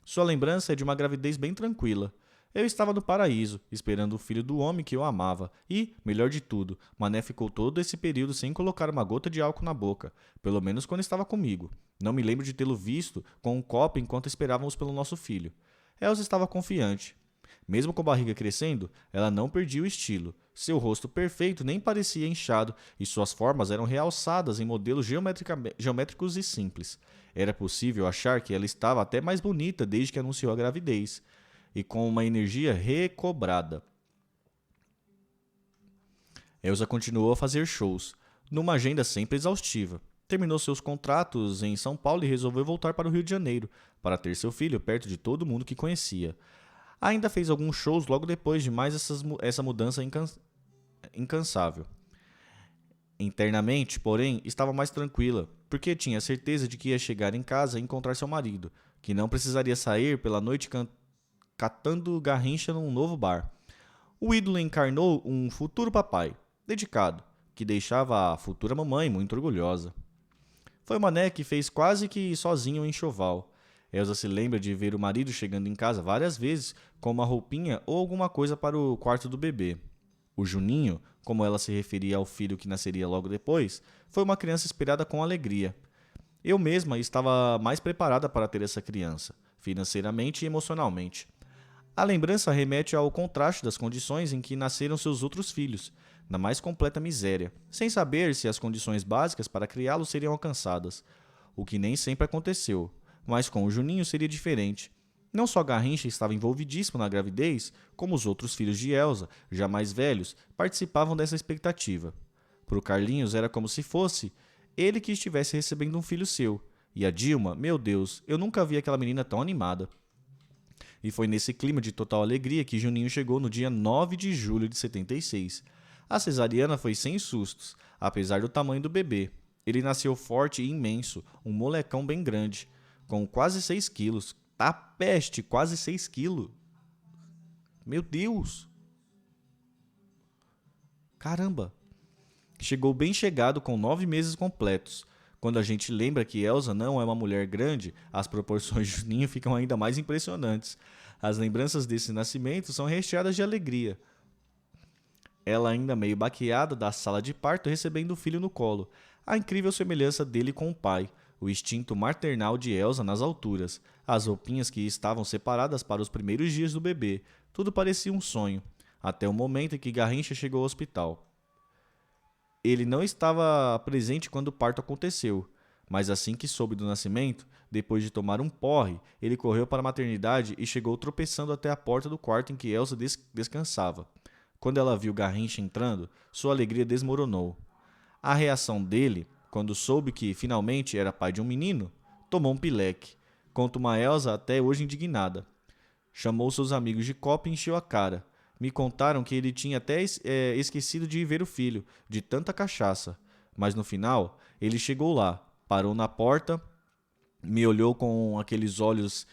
Sua lembrança é de uma gravidez bem tranquila. Eu estava no paraíso, esperando o filho do homem que eu amava. E, melhor de tudo, Mané ficou todo esse período sem colocar uma gota de álcool na boca, pelo menos quando estava comigo. Não me lembro de tê-lo visto com um copo enquanto esperávamos pelo nosso filho. Elsa estava confiante. Mesmo com a barriga crescendo, ela não perdia o estilo. Seu rosto perfeito nem parecia inchado e suas formas eram realçadas em modelos geométricos e simples. Era possível achar que ela estava até mais bonita desde que anunciou a gravidez, e com uma energia recobrada. Elsa continuou a fazer shows, numa agenda sempre exaustiva. Terminou seus contratos em São Paulo e resolveu voltar para o Rio de Janeiro, para ter seu filho perto de todo mundo que conhecia. Ainda fez alguns shows logo depois de mais essa mudança incansável. Internamente, porém, estava mais tranquila, porque tinha certeza de que ia chegar em casa e encontrar seu marido, que não precisaria sair pela noite catando garrincha num novo bar. O ídolo encarnou um futuro papai, dedicado, que deixava a futura mamãe muito orgulhosa. Foi o Mané que fez quase que sozinho o enxoval. Elsa se lembra de ver o marido chegando em casa várias vezes com uma roupinha ou alguma coisa para o quarto do bebê. O Juninho, como ela se referia ao filho que nasceria logo depois, foi uma criança esperada com alegria. Eu mesma estava mais preparada para ter essa criança, financeiramente e emocionalmente. A lembrança remete ao contraste das condições em que nasceram seus outros filhos, na mais completa miséria, sem saber se as condições básicas para criá-los seriam alcançadas, o que nem sempre aconteceu, mas com o Juninho seria diferente. Não só Garrincha estava envolvidíssimo na gravidez, como os outros filhos de Elsa, já mais velhos, participavam dessa expectativa. Para o Carlinhos era como se fosse ele que estivesse recebendo um filho seu, e a Dilma, meu Deus, eu nunca vi aquela menina tão animada. E foi nesse clima de total alegria que Juninho chegou no dia 9 de julho de 76. A cesariana foi sem sustos, apesar do tamanho do bebê. Ele nasceu forte e imenso, um molecão bem grande, com quase 6 quilos. Tá peste, quase 6 quilos. Meu Deus! Caramba! Chegou bem chegado com 9 meses completos. Quando a gente lembra que Elsa não é uma mulher grande, as proporções de Juninho ficam ainda mais impressionantes. As lembranças desse nascimento são recheadas de alegria. Ela ainda meio baqueada da sala de parto recebendo o filho no colo. A incrível semelhança dele com o pai. O instinto maternal de Elsa nas alturas. As roupinhas que estavam separadas para os primeiros dias do bebê. Tudo parecia um sonho. Até o momento em que Garrincha chegou ao hospital. Ele não estava presente quando o parto aconteceu, mas assim que soube do nascimento, depois de tomar um porre, ele correu para a maternidade e chegou tropeçando até a porta do quarto em que Elsa descansava. Quando ela viu Garrincha entrando, sua alegria desmoronou. A reação dele, quando soube que finalmente era pai de um menino, tomou um pileque. Conta uma Elsa até hoje indignada. Chamou seus amigos de copa e encheu a cara. Me contaram que ele tinha até esquecido de ver o filho, de tanta cachaça. Mas no final, ele chegou lá, parou na porta, me olhou com aqueles olhos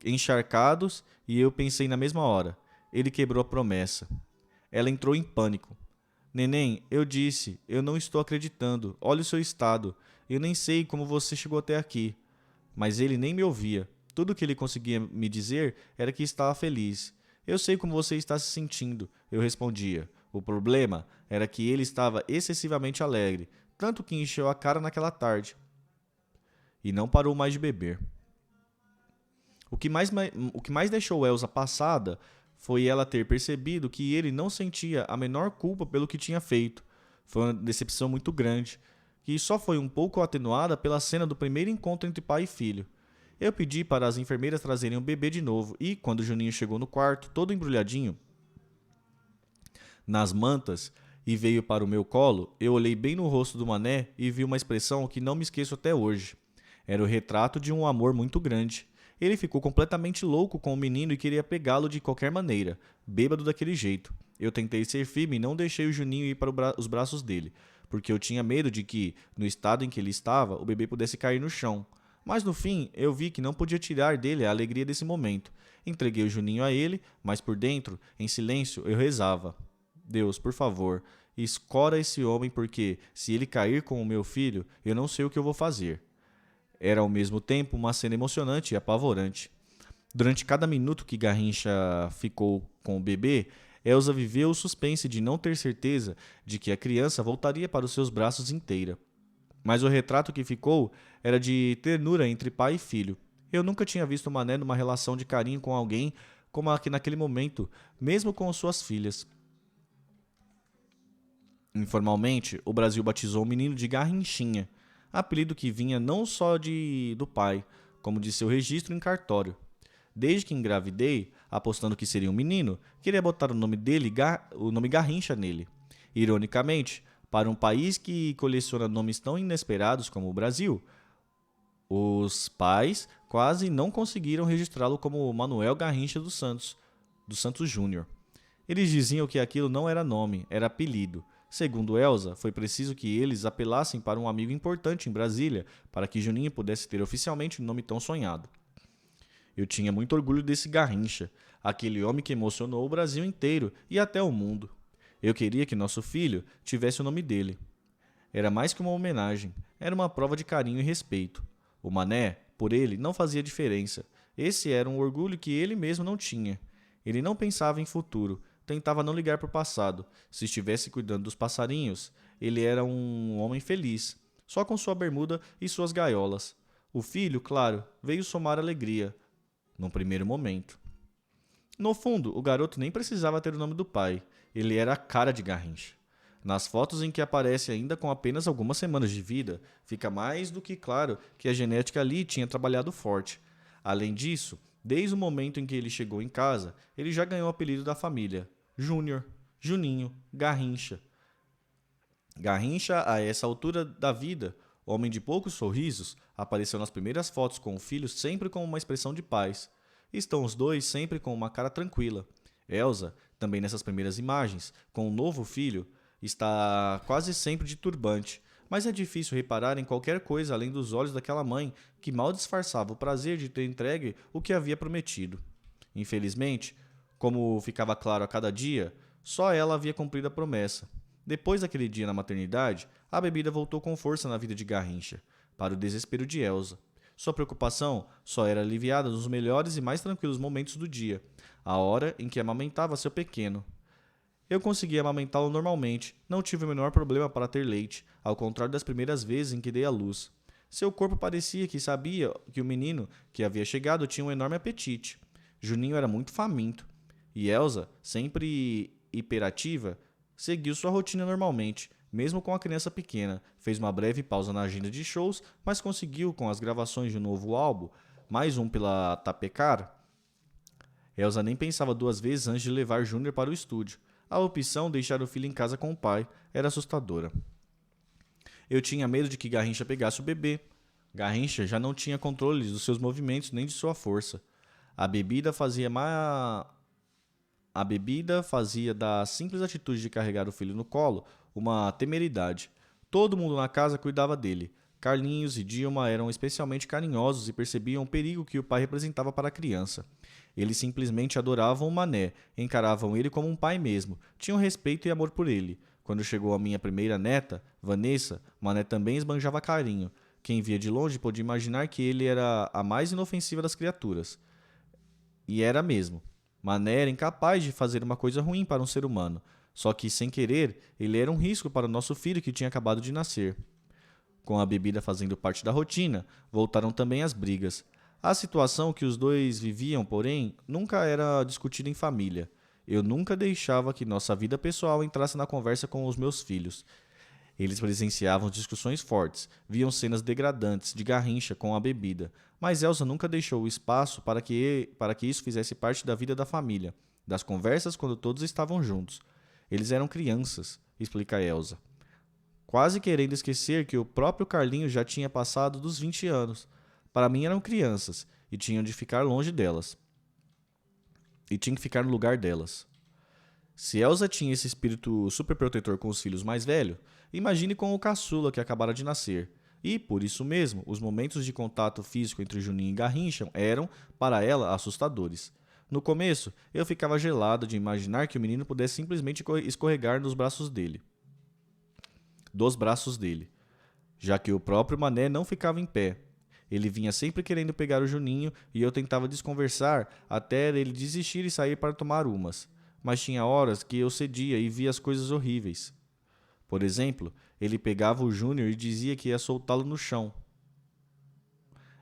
encharcados e eu pensei na mesma hora. Ele quebrou a promessa. Ela entrou em pânico. Neném, eu disse, eu não estou acreditando. Olha o seu estado. Eu nem sei como você chegou até aqui. Mas ele nem me ouvia. Tudo o que ele conseguia me dizer era que estava feliz. Eu sei como você está se sentindo, eu respondia. O problema era que ele estava excessivamente alegre, tanto que encheu a cara naquela tarde. E não parou mais de beber. O que mais deixou Elsa passada foi ela ter percebido que ele não sentia a menor culpa pelo que tinha feito. Foi uma decepção muito grande, que só foi um pouco atenuada pela cena do primeiro encontro entre pai e filho. Eu pedi para as enfermeiras trazerem o bebê de novo e, quando Juninho chegou no quarto, todo embrulhadinho nas mantas, e veio para o meu colo, eu olhei bem no rosto do Mané e vi uma expressão que não me esqueço até hoje. Era o retrato de um amor muito grande. Ele ficou completamente louco com o menino e queria pegá-lo de qualquer maneira, bêbado daquele jeito. Eu tentei ser firme e não deixei o Juninho ir para os braços dele, porque eu tinha medo de que, no estado em que ele estava, o bebê pudesse cair no chão. Mas no fim, eu vi que não podia tirar dele a alegria desse momento. Entreguei o Juninho a ele, mas por dentro, em silêncio, eu rezava. Deus, por favor, escora esse homem, porque, se ele cair com o meu filho, eu não sei o que eu vou fazer. Era ao mesmo tempo uma cena emocionante e apavorante. Durante cada minuto que Garrincha ficou com o bebê, Elsa viveu o suspense de não ter certeza de que a criança voltaria para os seus braços inteira. Mas o retrato que ficou era de ternura entre pai e filho. Eu nunca tinha visto Mané numa relação de carinho com alguém como a que naquele momento, mesmo com suas filhas. Informalmente, o Brasil batizou o menino de Garrinchinha, apelido que vinha não só do pai, como de seu registro em cartório. Desde que engravidei, apostando que seria um menino, queria botar o nome dele, o nome Garrincha nele. Ironicamente, para um país que coleciona nomes tão inesperados como o Brasil, os pais quase não conseguiram registrá-lo como Manuel Garrincha dos Santos Júnior. Eles diziam que aquilo não era nome, era apelido. Segundo Elsa, foi preciso que eles apelassem para um amigo importante em Brasília para que Juninho pudesse ter oficialmente um nome tão sonhado. Eu tinha muito orgulho desse Garrincha, aquele homem que emocionou o Brasil inteiro e até o mundo. Eu queria que nosso filho tivesse o nome dele. Era mais que uma homenagem, era uma prova de carinho e respeito. O Mané, por ele, não fazia diferença. Esse era um orgulho que ele mesmo não tinha. Ele não pensava em futuro, tentava não ligar para o passado. Se estivesse cuidando dos passarinhos, ele era um homem feliz, só com sua bermuda e suas gaiolas. O filho, claro, veio somar alegria, num primeiro momento. No fundo, o garoto nem precisava ter o nome do pai. Ele era a cara de Garrincha. Nas fotos em que aparece ainda com apenas algumas semanas de vida, fica mais do que claro que a genética ali tinha trabalhado forte. Além disso, desde o momento em que ele chegou em casa, ele já ganhou o apelido da família: Júnior, Juninho, Garrincha. Garrincha, a essa altura da vida, homem de poucos sorrisos, apareceu nas primeiras fotos com o filho sempre com uma expressão de paz. Estão os dois sempre com uma cara tranquila. Elsa, também nessas primeiras imagens, com o novo filho, está quase sempre de turbante, mas é difícil reparar em qualquer coisa além dos olhos daquela mãe que mal disfarçava o prazer de ter entregue o que havia prometido. Infelizmente, como ficava claro a cada dia, só ela havia cumprido a promessa. Depois daquele dia na maternidade, a bebida voltou com força na vida de Garrincha, para o desespero de Elsa. Sua preocupação só era aliviada nos melhores e mais tranquilos momentos do dia, a hora em que amamentava seu pequeno. Eu conseguia amamentá-lo normalmente, não tive o menor problema para ter leite, ao contrário das primeiras vezes em que dei à luz. Seu corpo parecia que sabia que o menino que havia chegado tinha um enorme apetite. Juninho era muito faminto, e Elsa, sempre hiperativa, seguiu sua rotina normalmente, mesmo com a criança pequena. Fez uma breve pausa na agenda de shows, mas conseguiu, com as gravações de um novo álbum, mais um pela Tapecar. Elsa nem pensava duas vezes antes de levar Júnior para o estúdio. A opção, deixar o filho em casa com o pai, era assustadora. Eu tinha medo de que Garrincha pegasse o bebê. Garrincha já não tinha controle dos seus movimentos nem de sua força. A bebida fazia da simples atitude de carregar o filho no colo uma temeridade. Todo mundo na casa cuidava dele. Carlinhos e Dilma eram especialmente carinhosos e percebiam o perigo que o pai representava para a criança. Eles simplesmente adoravam o Mané, encaravam ele como um pai mesmo, tinham respeito e amor por ele. Quando chegou a minha primeira neta, Vanessa, Mané também esbanjava carinho. Quem via de longe podia imaginar que ele era a mais inofensiva das criaturas. E era mesmo. Mané era incapaz de fazer uma coisa ruim para um ser humano. Só que, sem querer, ele era um risco para o nosso filho que tinha acabado de nascer. Com a bebida fazendo parte da rotina, voltaram também as brigas. A situação que os dois viviam, porém, nunca era discutida em família. Eu nunca deixava que nossa vida pessoal entrasse na conversa com os meus filhos. Eles presenciavam discussões fortes, viam cenas degradantes de Garrincha com a bebida, mas Elsa nunca deixou o espaço para que isso fizesse parte da vida da família, das conversas quando todos estavam juntos. Eles eram crianças, explica Elsa, quase querendo esquecer que o próprio Carlinho já tinha passado dos 20 anos. Para mim eram crianças e tinham de ficar longe delas. E tinha que ficar no lugar delas. Se Elsa tinha esse espírito superprotetor com os filhos mais velhos, imagine com o caçula que acabara de nascer. E, por isso mesmo, os momentos de contato físico entre Juninho e Garrincha eram, para ela, assustadores. No começo, eu ficava gelado de imaginar que o menino pudesse simplesmente escorregar dos braços dele, já que o próprio Mané não ficava em pé. Ele vinha sempre querendo pegar o Juninho e eu tentava desconversar até ele desistir e sair para tomar umas. Mas tinha horas que eu cedia e via as coisas horríveis. Por exemplo, ele pegava o Júnior e dizia que ia soltá-lo no chão.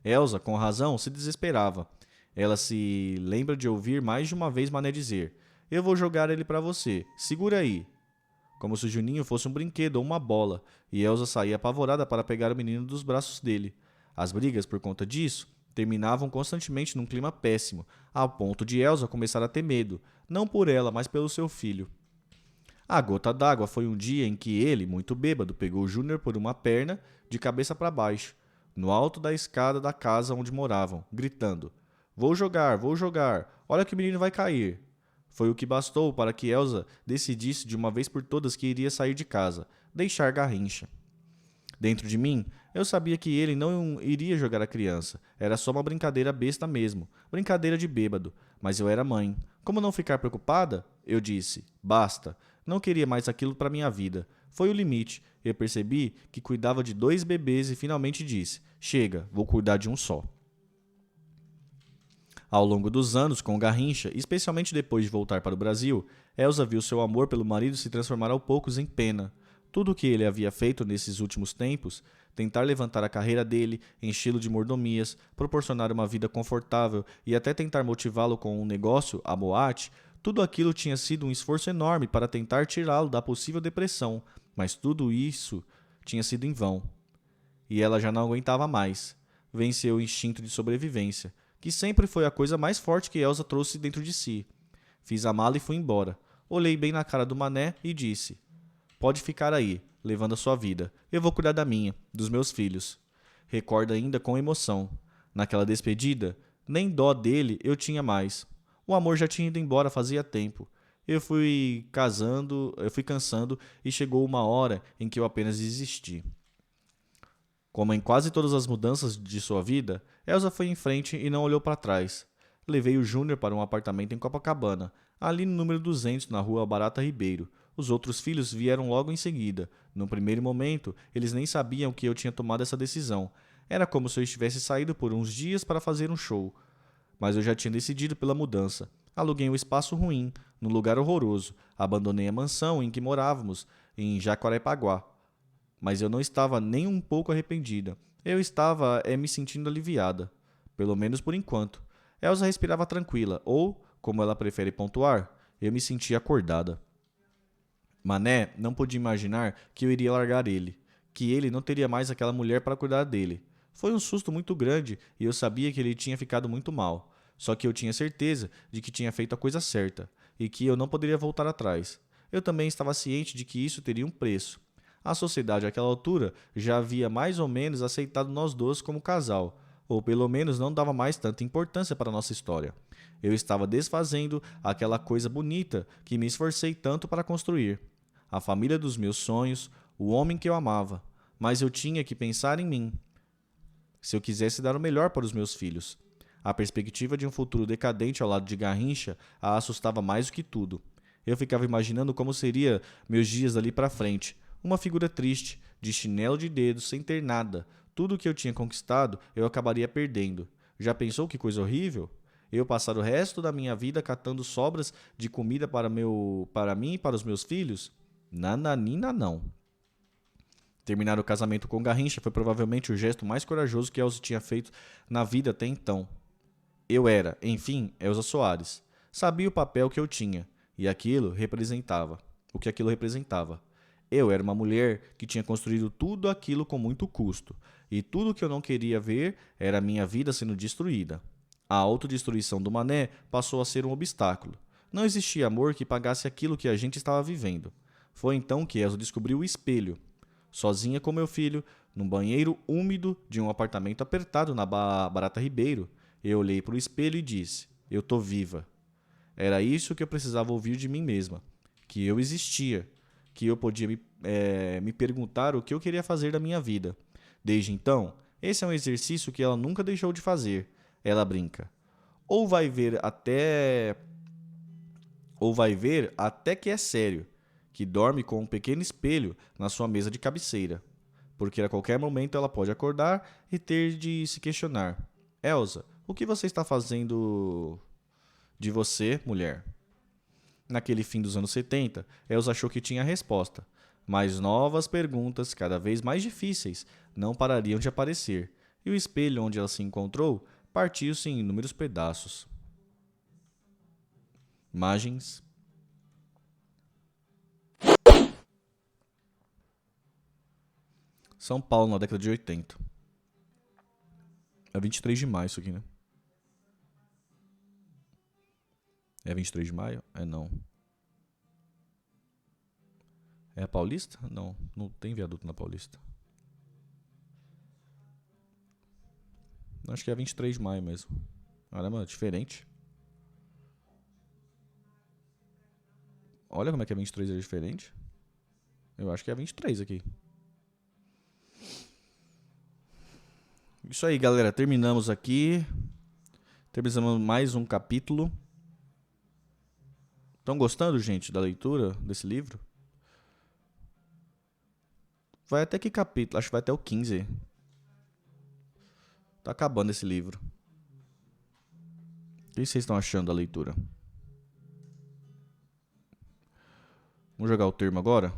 Elsa, com razão, se desesperava. Ela se lembra de ouvir mais de uma vez Mané dizer: "Eu vou jogar ele pra você, segura aí." Como se o Juninho fosse um brinquedo ou uma bola, e Elsa saía apavorada para pegar o menino dos braços dele. As brigas, por conta disso, terminavam constantemente num clima péssimo, ao ponto de Elsa começar a ter medo, não por ela, mas pelo seu filho. A gota d'água foi um dia em que ele, muito bêbado, pegou o Júnior por uma perna, de cabeça para baixo, no alto da escada da casa onde moravam, gritando: vou jogar, olha que o menino vai cair." Foi o que bastou para que Elsa decidisse de uma vez por todas que iria sair de casa, deixar Garrincha. Dentro de mim, eu sabia que ele não iria jogar a criança. Era só uma brincadeira besta mesmo, brincadeira de bêbado. Mas eu era mãe. Como não ficar preocupada? Eu disse: basta. Não queria mais aquilo para minha vida. Foi o limite. Eu percebi que cuidava de 2 bebês e finalmente disse: chega, vou cuidar de um só. Ao longo dos anos, com Garrincha, especialmente depois de voltar para o Brasil, Elsa viu seu amor pelo marido se transformar aos poucos em pena. Tudo o que ele havia feito nesses últimos tempos, tentar levantar a carreira dele, enchê-lo de mordomias, proporcionar uma vida confortável e até tentar motivá-lo com um negócio, a boate, tudo aquilo tinha sido um esforço enorme para tentar tirá-lo da possível depressão, mas tudo isso tinha sido em vão. E ela já não aguentava mais. Venceu o instinto de sobrevivência, que sempre foi a coisa mais forte que Elsa trouxe dentro de si. Fiz a mala e fui embora. Olhei bem na cara do Mané e disse: pode ficar aí, levando a sua vida. Eu vou cuidar da minha, dos meus filhos. Recordo ainda com emoção. Naquela despedida, nem dó dele eu tinha mais. O amor já tinha ido embora fazia tempo. Eu fui cansando e chegou uma hora em que eu apenas desisti. Como em quase todas as mudanças de sua vida, Elsa foi em frente e não olhou para trás. Levei o Júnior para um apartamento em Copacabana, ali no número 200, na rua Barata Ribeiro. Os outros filhos vieram logo em seguida. No primeiro momento, eles nem sabiam que eu tinha tomado essa decisão. Era como se eu estivesse saído por uns dias para fazer um show. Mas eu já tinha decidido pela mudança. Aluguei um espaço ruim, num lugar horroroso. Abandonei a mansão em que morávamos, em Jacarepaguá. Mas eu não estava nem um pouco arrependida. Eu estava me sentindo aliviada. Pelo menos por enquanto. Elsa respirava tranquila, ou, como ela prefere pontuar, eu me sentia acordada. Mané não podia imaginar que eu iria largar ele, que ele não teria mais aquela mulher para cuidar dele. Foi um susto muito grande e eu sabia que ele tinha ficado muito mal. Só que eu tinha certeza de que tinha feito a coisa certa e que eu não poderia voltar atrás. Eu também estava ciente de que isso teria um preço. A sociedade àquela altura já havia mais ou menos aceitado nós dois como casal, ou pelo menos não dava mais tanta importância para a nossa história. Eu estava desfazendo aquela coisa bonita que me esforcei tanto para construir. A família dos meus sonhos, o homem que eu amava. Mas eu tinha que pensar em mim, se eu quisesse dar o melhor para os meus filhos. A perspectiva de um futuro decadente ao lado de Garrincha a assustava mais do que tudo. Eu ficava imaginando como seria meus dias dali para frente. Uma figura triste, de chinelo de dedos, sem ter nada. Tudo o que eu tinha conquistado, eu acabaria perdendo. Já pensou que coisa horrível? Eu passar o resto da minha vida catando sobras de comida para mim e para os meus filhos? Nananina não. Terminar o casamento com Garrincha foi provavelmente o gesto mais corajoso que Elsa tinha feito na vida até então. Eu era, enfim, Elsa Soares. Sabia o papel que eu tinha e o que aquilo representava. Eu era uma mulher que tinha construído tudo aquilo com muito custo, e tudo o que eu não queria ver era a minha vida sendo destruída. A autodestruição do Mané passou a ser um obstáculo. Não existia amor que pagasse aquilo que a gente estava vivendo. Foi então que Elsa descobriu o espelho. Sozinha com meu filho, num banheiro úmido de um apartamento apertado na Barata Ribeiro, eu olhei para o espelho e disse: eu tô viva. Era isso que eu precisava ouvir de mim mesma, que eu existia, que eu podia me perguntar o que eu queria fazer da minha vida. Desde então, esse é um exercício que ela nunca deixou de fazer. Ela brinca. Ou vai ver até que é sério, que dorme com um pequeno espelho na sua mesa de cabeceira, porque a qualquer momento ela pode acordar e ter de se questionar: Elsa, o que você está fazendo de você, mulher? Naquele fim dos anos 70, Elsa achou que tinha a resposta, mas novas perguntas, cada vez mais difíceis, não parariam de aparecer. e o espelho onde ela se encontrou partiu-se em inúmeros pedaços. Imagens. São Paulo, na década de 80. É 23 de maio isso aqui, né? É 23 de maio? É não. É a Paulista? Não, não tem viaduto na Paulista. Acho que é 23 de maio mesmo. Caramba, diferente. Olha como é que é 23 é diferente. Eu acho que é 23 aqui. Isso aí, galera. Terminamos aqui. Terminamos mais um capítulo. Estão gostando, gente, da leitura desse livro? Vai até que capítulo? Acho que vai até o 15. Tá acabando esse livro. O que vocês estão achando da leitura? Vamos jogar o termo agora?